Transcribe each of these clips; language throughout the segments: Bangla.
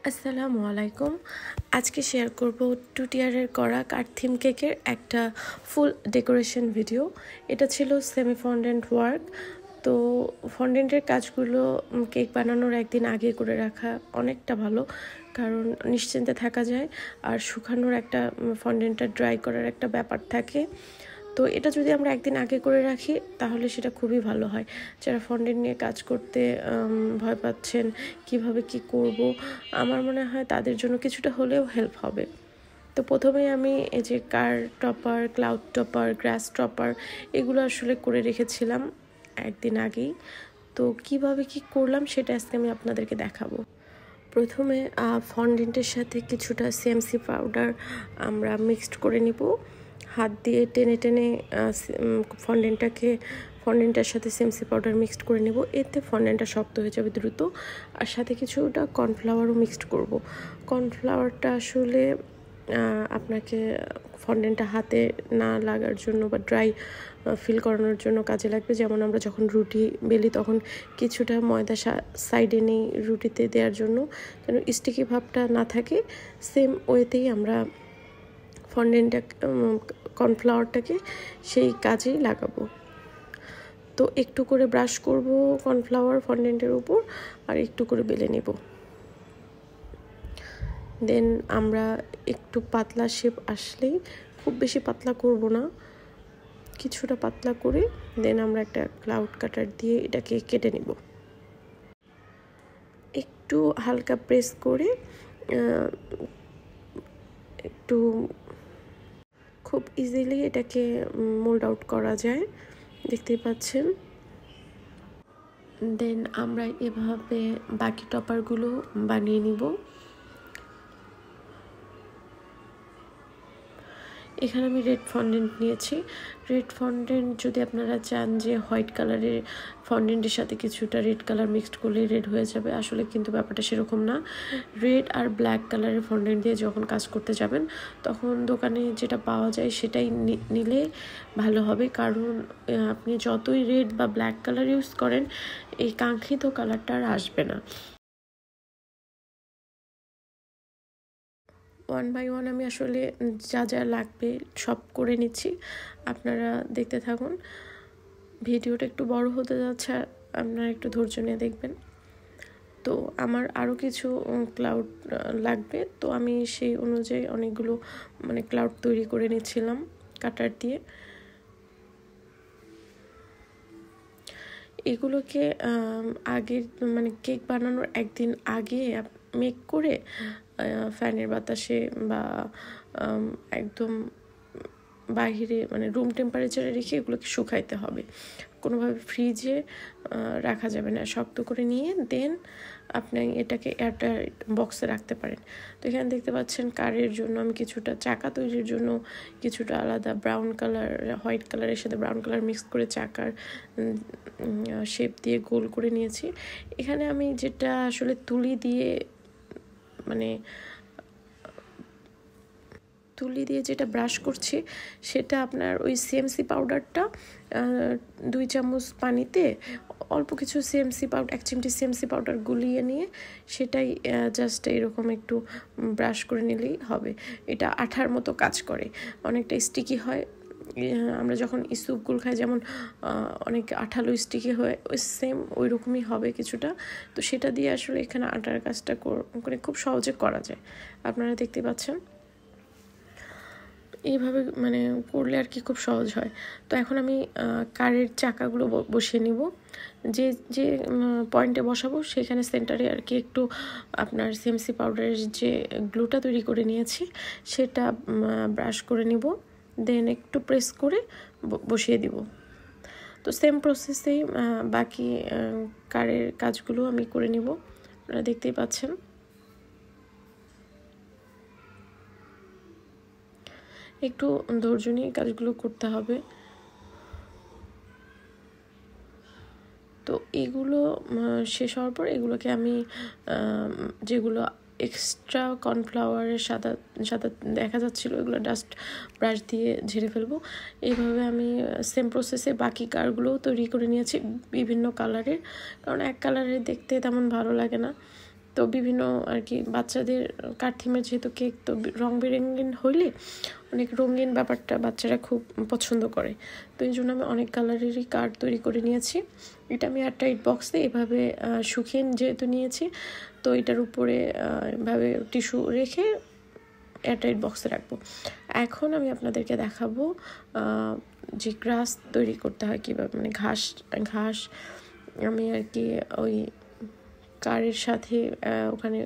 আসসালামু আলাইকুম। আজকে শেয়ার করব 2 টিয়ারের করা কাঠ থিম কেকের একটা ফুল ডেকোরেশন ভিডিও। এটা ছিল সেমি ফন্ডেন্ট ওয়ার্ক। তো ফন্ডেন্টের কাজগুলো কেক বানানোর একদিন আগে করে রাখা অনেকটা ভালো, কারণ নিশ্চিন্তে থাকা যায় আর শুকানোর একটা ফন্ডেন্টটা ড্রাই করার একটা ব্যাপার থাকে। তো এটা যদি আমরা একদিন আগে করে রাখি তাহলে সেটা খুবই ভালো হয়। যারা ফন্ডেন্ট নিয়ে কাজ করতে ভয় পাচ্ছেন, কিভাবে কি করব, আমার মনে হয় তাদের জন্য কিছুটা হলেও হেল্প হবে। তো প্রথমেই আমি এই যে কার টপার, ক্লাউড টপার, গ্রাস টপার এগুলো আসলে করে রেখেছিলাম একদিন আগেই। তো কিভাবে কি করলাম সেটা আজকে আমি আপনাদেরকে দেখাবো। প্রথমে ফন্ডেন্টের সাথে কিছুটা সিএমসি পাউডার আমরা মিক্সড করে নিব। হাত দিয়ে টেনে টেনে ফন্ডেন্টের সাথে সিএমসি পাউডার মিক্সড করে নেব। এতে ফন্ডেন্টটা শক্ত হয়ে যাবে দ্রুত। আর সাথে কিছুটা কর্নফ্লাওয়ারও মিক্সড করব। কর্নফ্লাওয়ারটা আসলে আপনাকে ফন্ডেন্টটা হাতে না লাগার জন্য বা ড্রাই ফিল করানোর জন্য কাজে লাগবে। যেমন আমরা যখন রুটি বেলি তখন কিছুটা ময়দা সাইডে নেই রুটিতে দেওয়ার জন্য, যেন স্টিকি ভাবটা না থাকে। সেম ওয়েতেই আমরা কর্নফ্লাওয়ারটাকে সেই কাজেই লাগাবো। তো একটু করে ব্রাশ করব কর্নফ্লাওয়ার ফন্ডেন্টের উপর আর একটু করে বেলে নেব। দেন আমরা একটু পাতলা শেপ আসলেই, খুব বেশি পাতলা করব না, কিছুটা পাতলা করে দেন আমরা একটা ক্লাউড কাটার দিয়ে এটাকে কেটে নেব। একটু হালকা প্রেস করে একটু খুব ইজিলি এটাকে মোল্ড আউট করা যায়, দেখতেই পাচ্ছেন। দেন আমরা এভাবে বাকি টপারগুলো বানিয়ে নিব। এখানে আমি রেড ফন্ডেন্ট নিয়েছি। রেড ফন্ডেন্ট যদি আপনারা চান যে হোয়াইট কালারের ফন্ডেন্টের সাথে কিছুটা রেড কালার মিক্সড করলে রেড হয়ে যাবে, আসলে কিন্তু ব্যাপারটা সেরকম না। রেড আর ব্ল্যাক কালারের ফন্ডেন্ট দিয়ে যখন কাজ করতে যাবেন তখন দোকানে যেটা পাওয়া যায় সেটাই নিলে ভালো হবে, কারণ আপনি যতই রেড বা ব্ল্যাক কালার ইউজ করেন এই কাঙ্ক্ষিত কালারটা আর আসবে না। 1 বাই 1 আমি আসলে যা যা লাগবে সব করে নিচ্ছি, আপনারা দেখতে থাকুন। ভিডিওটা একটু বড় হতে যাচ্ছে, আপনারা একটু ধৈর্য নিয়ে দেখবেন। তো আমার আরও কিছু ক্লাউড লাগবে, তো আমি সেই অনুযায়ী অনেকগুলো ক্লাউড তৈরি করে নিচ্ছিলাম কাটার দিয়ে। এগুলোকে আগে কেক বানানোর একদিন আগে মেক করে ফ্যানের বাতাসে বা একদম বাহিরে রুম টেম্পারেচারে রেখে এগুলোকে শুকাইতে হবে। কোনোভাবে ফ্রিজে রাখা যাবে না। শক্ত করে নিয়ে দেন আপনি এটাকে এয়ারটাইট বক্সে রাখতে পারেন। তো এখানে দেখতে পাচ্ছেন কারের জন্য আমি কিছুটা চাকা তৈরির জন্য কিছুটা আলাদা ব্রাউন কালার, হোয়াইট কালারের সাথে ব্রাউন কালার মিক্স করে চাকার শেপ দিয়ে গোল করে নিয়েছি। এখানে আমি যেটা আসলে তুলি দিয়ে যেটা ব্রাশ করছি সেটা আপনার ওই সিএমসি পাউডারটা 2 চামচ পানিতে অল্প কিছু সিএমসি পাউডার, 1 চিমটি সিএমসি পাউডার গুলিয়ে নিয়ে সেটাই জাস্ট এরকম একটু ব্রাশ করে নিলেই হবে। এটা আঠার মতো কাজ করে, অনেকটা স্টিকি হয়। আমরা যখন স্যুপগুলো খাই যেমন অনেক আঠালো স্টিকি হয়, ওই সেম ওই রকমই হবে কিছুটা। তো সেটা দিয়ে আসলে এখানে আটার কাজটা করে খুব সহজে করা যায়, আপনারা দেখতে পাচ্ছেন। এইভাবে করলে আর কি খুব সহজ হয়। তো এখন আমি কারের চাকাগুলো বসিয়ে নিব। যে যে পয়েন্টে বসাবো সেখানে সেন্টারে আর কি একটু আপনার সিএমসি পাউডারের যে গ্লুটা তৈরি করে নিয়েছি সেটা ব্রাশ করে নিব, দেন একটু প্রেস করে বসিয়ে দিব। তো সেম প্রসেসেই বাকি কারের কাজগুলো আমি করে নিব, আপনারা দেখতেই পাচ্ছেন। একটু ধৈর্য নিয়ে কাজগুলো করতে হবে। তো এগুলো শেষ হওয়ার পর এগুলোকে আমি যেগুলো এক্সট্রা কর্নফ্লাওয়ারের সাদা সাদা দেখা যাচ্ছিলো এগুলো ডাস্ট ব্রাশ দিয়ে ঝেড়ে ফেলবো। এইভাবে আমি সেম প্রসেসে বাকি কারগুলোও তৈরি করে নিয়েছি বিভিন্ন কালারের, কারণ এক কালারের দেখতে তেমন ভালো লাগে না। তো বিভিন্ন আর কি বাচ্চাদের কার্ড থিমের যেহেতু কেক, তো রং বেরঙিন হইলে অনেক রঙিন ব্যাপারটা বাচ্চারা খুব পছন্দ করে। তো এই জন্য আমি অনেক কালারেরই কার্ড তৈরি করে নিয়েছি। এটা আমি এয়ারটাইট বক্সে এভাবে শুকিয়ে যেহেতু নিয়েছি, তো এটার উপরে এভাবে টিস্যু রেখে এয়ারটাইট বক্সে রাখবো। এখন আমি আপনাদেরকে দেখাবো যে গ্রাস তৈরি করতে হয় কীভাবে, মানে ঘাস আমি আর কি ওই কারের সাথে ওখানে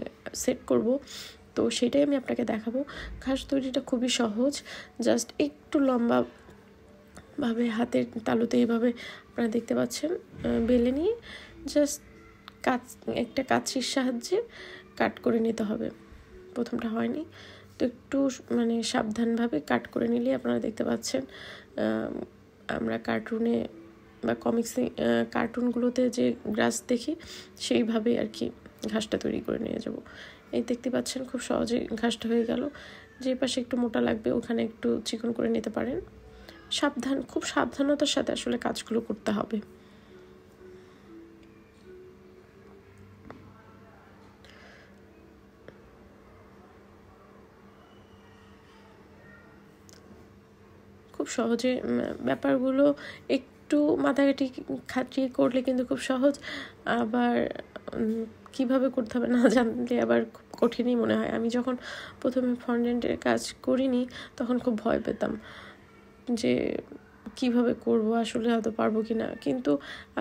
সেট করব, তো সেটাই আমি আপনাকে দেখাবো। ঘাস তৈরিটা খুবই সহজ, জাস্ট একটু লম্বা ভাবে হাতের তালুতে এভাবে আপনারা দেখতে পাচ্ছেন বেলে নিয়ে জাস্ট একটা কাঁচির সাহায্যে কাট করে নিতে হবে। প্রথমটা হয়নি, তো একটু মানে সাবধানভাবে কাট করে নিলে আপনারা দেখতে পাচ্ছেন আমরা কার্টুনে বা কমিক্সে কার্টুনগুলোতে যে গ্রাস দেখি সেইভাবেই আর কি ঘাসটা তৈরি করে নিয়ে যাব। এই দেখতে পাচ্ছেন খুব সহজে ঘাসটা হয়ে গেল। যে পাশে একটু মোটা লাগবে ওখানে একটু চিকন করে নিতে পারেন। খুব সাবধানতার সাথে আসলে কাজগুলো করতে হবে। খুব সহজে ব্যাপারগুলো একটু মাথাঘাটি খাটিয়ে করলে কিন্তু খুব সহজ, আবার কিভাবে করতে হবে না জানলে আবার খুব কঠিনই মনে হয়। আমি যখন প্রথমে ফন্ডেন্টের কাজ করিনি তখন খুব ভয় পেতাম যে কিভাবে করব, আসলে হয়তো পারবো কি না। কিন্তু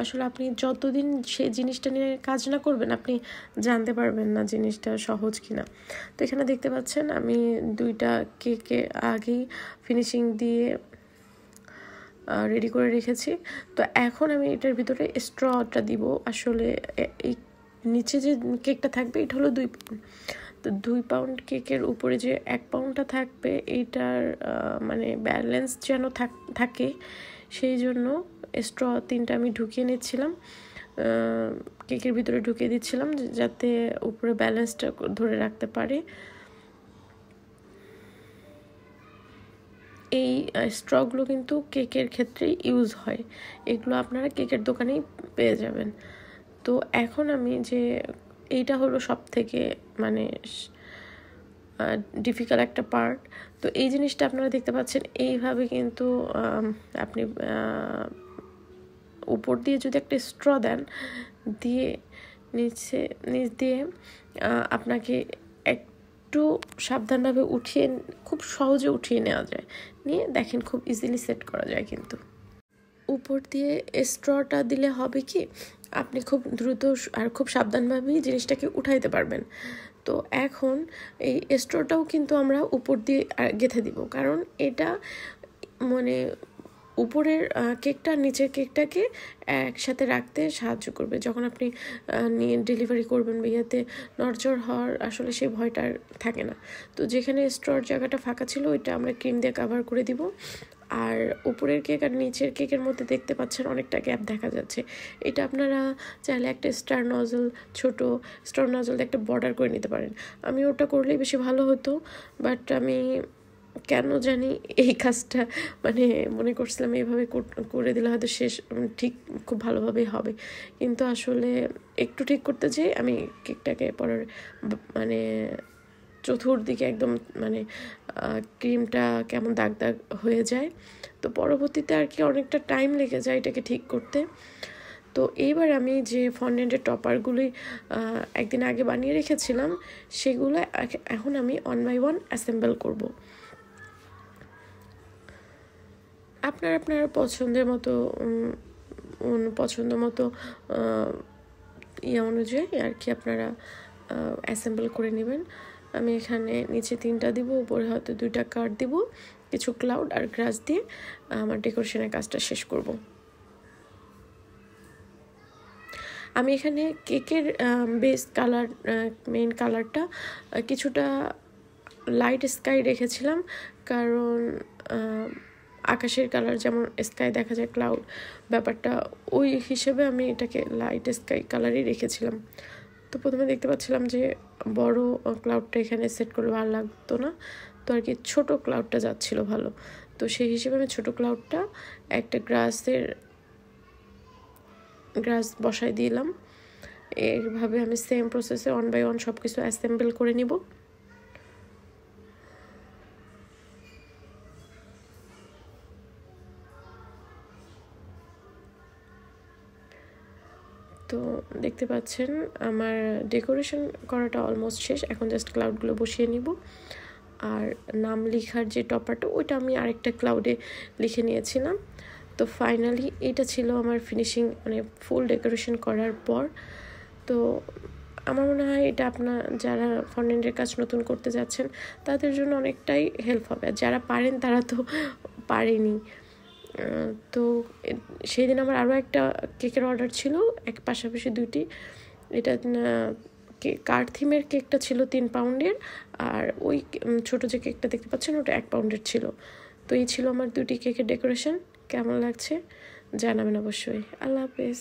আসলে আপনি যতদিন সেই জিনিসটা নিয়ে কাজ না করবেন আপনি জানতে পারবেন না জিনিসটা সহজ কিনা। তো এখানে দেখতে পাচ্ছেন আমি 2টা কেকে আগেই ফিনিশিং দিয়ে রেডি করে রেখেছি। তো এখন আমি এটার ভিতরে স্ট্রটা দিব। আসলে এই নিচে যে কেকটা থাকবে এটা হলো 2 পাউন্ড। তো 2 পাউন্ড কেকের উপরে যে 1 পাউন্ডটা থাকবে এইটার মানে ব্যালেন্স যেন থাকে, সেই জন্য স্ট্র 3টা আমি ঢুকিয়ে নিচ্ছিলাম, কেকের ভিতরে ঢুকিয়ে দিচ্ছিলাম যাতে উপরে ব্যালেন্সটা ধরে রাখতে পারে। এই স্ট্রগুলো কিন্তু কেকের ক্ষেত্রে ইউজ হয়, এগুলো আপনারা কেকের দোকানেই পেয়ে যাবেন। তো এখন আমি যে এইটা হলো সব থেকে মানে ডিফিকাল্ট একটা পার্ট। তো এই জিনিসটা আপনারা দেখতে পাচ্ছেন এইভাবে কিন্তু আপনি উপর দিয়ে যদি একটা স্ট্র দেন, দিয়ে নিচ দিয়ে আপনাকে একটু সাবধানভাবে খুব সহজে উঠিয়ে নেওয়া যায়, নিয়ে দেখেন খুব ইজিলি সেট করা যায়। কিন্তু উপর দিয়ে স্ট্রটা দিলে হবে কি, আপনি খুব দ্রুত আর খুব সাবধানভাবেই জিনিসটাকে উঠাইতে পারবেন। তো এখন এই স্ট্রটাও কিন্তু আমরা উপর দিয়ে গেঁথে দিব, কারণ এটা মানে উপরের কেকটা নিচের কেকটাকে একসাথে রাখতে সাহায্য করবে। যখন আপনি নিয়ে ডেলিভারি করবেন বা ইয়াতে নড়চড় হওয়ার আসলে সেই ভয়টা থাকে না। তো যেখানে স্ট্রর জায়গাটা ফাঁকা ছিল ওইটা আমরা ক্রিম দিয়ে কাভার করে দিব। আর উপরের কেক আর নিচের কেকের মধ্যে দেখতে পাচ্ছেন অনেকটা গ্যাপ দেখা যাচ্ছে। এটা আপনারা চাইলে একটা ছোট স্টার নজল একটা বর্ডার করে নিতে পারেন। আমি ওটা করলেই বেশি ভালো হতো, বাট আমি কেন জানি এই কাজটা মানে মনে করছিলাম এইভাবে করে দিলে হয়তো ঠিক খুব ভালোভাবেই হবে, কিন্তু আসলে একটু ঠিক করতে যেয়ে আমি কেকটাকে পরের মানে চতুর্দিকে একদম মানে ক্রিমটা কেমন দাগ দাগ হয়ে যায়। তো পরবর্তীতে আর কি অনেকটা টাইম লেগে যায় এটাকে ঠিক করতে। তো এইবার আমি যে ফন্ডেন্টের টপারগুলি একদিন আগে বানিয়ে রেখেছিলাম সেগুলো এখন আমি 1 by 1 অ্যাসেম্বল করব। আপনার পছন্দ মতো অনুযায়ী আর কি আপনারা অ্যাসেম্বল করে নেবেন। আমি এখানে নিচে 3টা দিব, উপরে হয়তো 2টা কার্ড দিব, কিছু ক্লাউড আর গ্রাস দিয়ে আমার ডেকোরেশনের কাজটা শেষ করব। আমি এখানে কেকের বেস কালার মেইন কালারটা কিছুটা লাইট স্কাই রেখেছিলাম, কারণ আকাশের কালার যেমন স্কাই দেখা যায় ক্লাউড ব্যাপারটা, ওই হিসেবে আমি এটাকে লাইট স্কাই কালারই রেখেছিলাম। তো প্রথমে দেখতে পাচ্ছিলাম যে বড় ক্লাউডটা এখানে সেট করলে ভালো লাগতো না, তো আর কি ছোটো ক্লাউডটা যাচ্ছিল ভালো। তো সেই হিসেবে আমি ছোটো ক্লাউডটা একটা গ্রাস বসাই দিলাম। এইভাবে আমি সেম প্রসেসে 1 বাই 1 সব কিছু অ্যাসেম্বল করে নিব। তো দেখতে পাচ্ছেন আমার ডেকোরেশন করাটা অলমোস্ট শেষ। এখন জাস্ট ক্লাউডগুলো বসিয়ে নিব। আর নাম লেখার যে টপারটা ওইটা আমি আরেকটা ক্লাউডে লিখে নিয়েছিলাম। তো ফাইনালি এটা ছিল আমার ফিনিশিং, মানে ফুল ডেকোরেশন করার পর। তো আমার মনে হয় এটা আপনার যারা ফন্ডেন্টের কাজ নতুন করতে যাচ্ছেন তাদের জন্য অনেকটাই হেল্প হবে। আর যারা পারেন তারা তো পারেনি। তো সেই দিন আমার আরও একটা কেকের অর্ডার ছিল, এক পাশাপাশি দুইটি। এটা কার্ড থিমের কেকটা ছিল 3 পাউন্ডের, আর ওই ছোটো যে কেকটা দেখতে পাচ্ছেন ওটা 1 পাউন্ডের ছিল। তো এই ছিল আমার 2টি কেকের ডেকোরেশন। কেমন লাগছে জানাবেন অবশ্যই। আল্লাহ হাফেজ।